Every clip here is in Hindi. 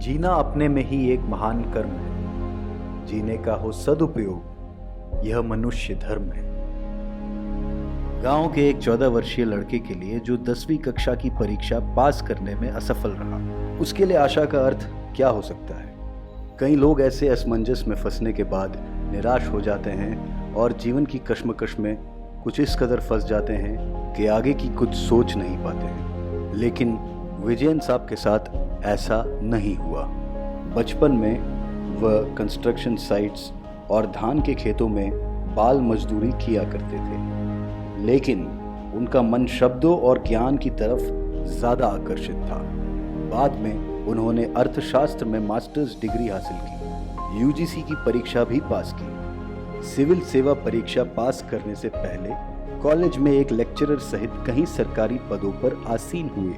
जीना अपने में ही एक महान कर्म है। जीने का हो सदुपयोग, यह मनुष्य धर्म है। गांव के एक 14 वर्षीय लड़के के लिए जो 10वीं कक्षा की परीक्षा पास करने में असफल रहा, उसके लिए आशा का अर्थ क्या हो सकता है। कई लोग ऐसे असमंजस में फंसने के बाद निराश हो जाते हैं और जीवन की कश्मकश में कुछ इस कदर फंस जाते हैं कि आगे की कुछ सोच नहीं पाते हैं। लेकिन विजयन साहब के साथ ऐसा नहीं हुआ। बचपन में वह कंस्ट्रक्शन साइट्स और धान के खेतों में बाल मजदूरी किया करते थे, लेकिन उनका मन शब्दों और ज्ञान की तरफ ज़्यादा आकर्षित था। बाद में उन्होंने अर्थशास्त्र में मास्टर्स डिग्री हासिल की, यूजीसी की परीक्षा भी पास की। सिविल सेवा परीक्षा पास करने से पहले कॉलेज में एक लेक्चरर सहित कई सरकारी पदों पर आसीन हुए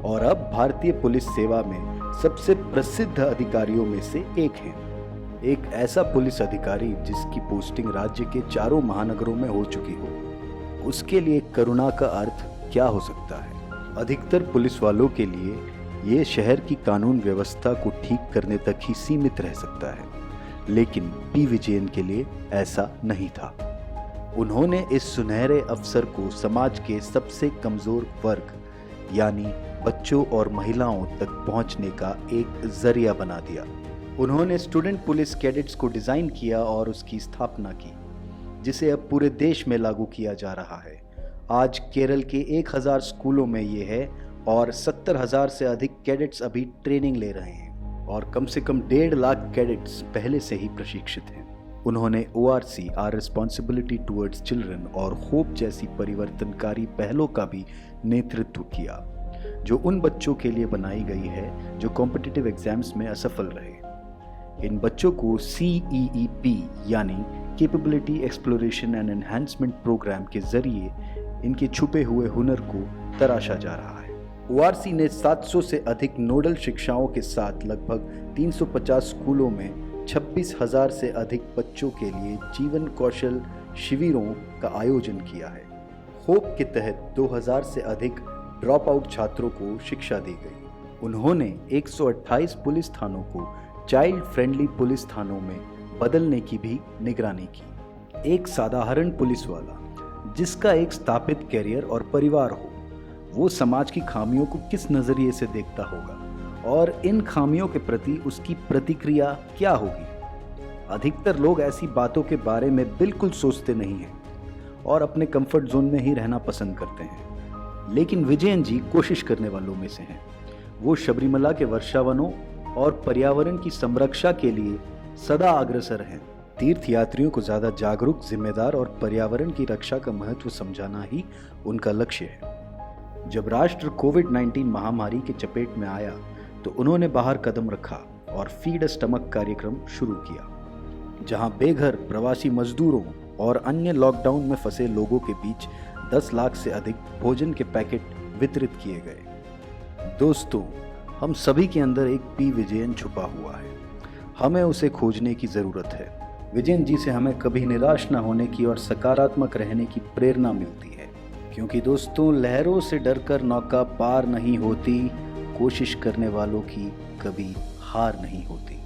और अब भारतीय पुलिस सेवा में सबसे प्रसिद्ध अधिकारियों में से एक हैं। एक ऐसा पुलिस अधिकारी जिसकी पोस्टिंग राज्य के 4 महानगरों में हो चुकी हो, उसके लिए करुणा का अर्थ क्या हो सकता है। अधिकतर पुलिस वालों के लिए ये शहर की कानून व्यवस्था को ठीक करने तक ही सीमित रह सकता है, लेकिन पी विजयन के लिए ऐसा नहीं था। उन्होंने इस सुनहरे अवसर को समाज के सबसे कमजोर वर्ग यानी बच्चों और महिलाओं तक पहुंचने का एक जरिया बना दिया। उन्होंने स्टूडेंट पुलिस कैडेट्स को डिजाइन किया और उसकी स्थापना की, जिसे अब पूरे देश में लागू किया जा रहा है। आज केरल के 1000 स्कूलों में ये है और 70,000 से अधिक कैडेट्स अभी ट्रेनिंग ले रहे हैं और कम से कम 1.5 लाख कैडेट्स पहले से ही प्रशिक्षित हैं। उन्होंने ORC our responsibility towards children और होप जैसी परिवर्तनकारी पहलों का भी नेतृत्व किया, जो उन बच्चों के लिए बनाई गई है जो कॉम्पिटिटिव एग्जाम्स में असफल रहे। इन बच्चों को CEEP यानी capability exploration and enhancement programme के जरिए इनके छुपे हुए हुनर को तराशा जा रहा है। ORC ने 700 से अधिक नोडल शिक्षाओं के साथ लगभग 350 स्कूलों में 26,000 से अधिक बच्चों के लिए जीवन कौशल शिविरों का आयोजन किया है। होप के तहत 2000 से अधिक ड्रॉप आउट छात्रों को शिक्षा दी गई। उन्होंने 128 पुलिस थानों को चाइल्ड फ्रेंडली पुलिस थानों में बदलने की भी निगरानी की। एक साधारण पुलिस वाला जिसका एक स्थापित कैरियर और परिवार हो, वो समाज की खामियों को किस नजरिए से देखता होगा और इन खामियों के प्रति उसकी प्रतिक्रिया क्या होगी। अधिकतर लोग ऐसी बातों के बारे में बिल्कुल सोचते नहीं हैं और अपने कंफर्ट जोन में ही रहना पसंद करते हैं। लेकिन विजयन जी कोशिश करने वालों में से हैं। वो शबरीमला के वर्षावनों और पर्यावरण की संरक्षा के लिए सदा अग्रसर हैं। तीर्थयात्रियों को ज़्यादा जागरूक, जिम्मेदार और पर्यावरण की रक्षा का महत्व समझाना ही उनका लक्ष्य है। जब राष्ट्र कोविड-19 महामारी के चपेट में आया तो उन्होंने बाहर कदम रखा और फीड अ स्टमक कार्यक्रम शुरू किया, जहां बेघर प्रवासी मजदूरों और अन्य लॉकडाउन में फंसे लोगों के बीच 10 लाख से अधिक भोजन के पैकेट वितरित किए गए। दोस्तों, हम सभी के अंदर एक पी विजयन छुपा हुआ है। हमें उसे खोजने की ज़रूरत है। विजयन जी से हमें कभी निराश न होने की और सकारात्मक रहने की प्रेरणा मिलती है, क्योंकि दोस्तों, लहरों से डरकर नौका पार नहीं होती, कोशिश करने वालों की कभी हार नहीं होती।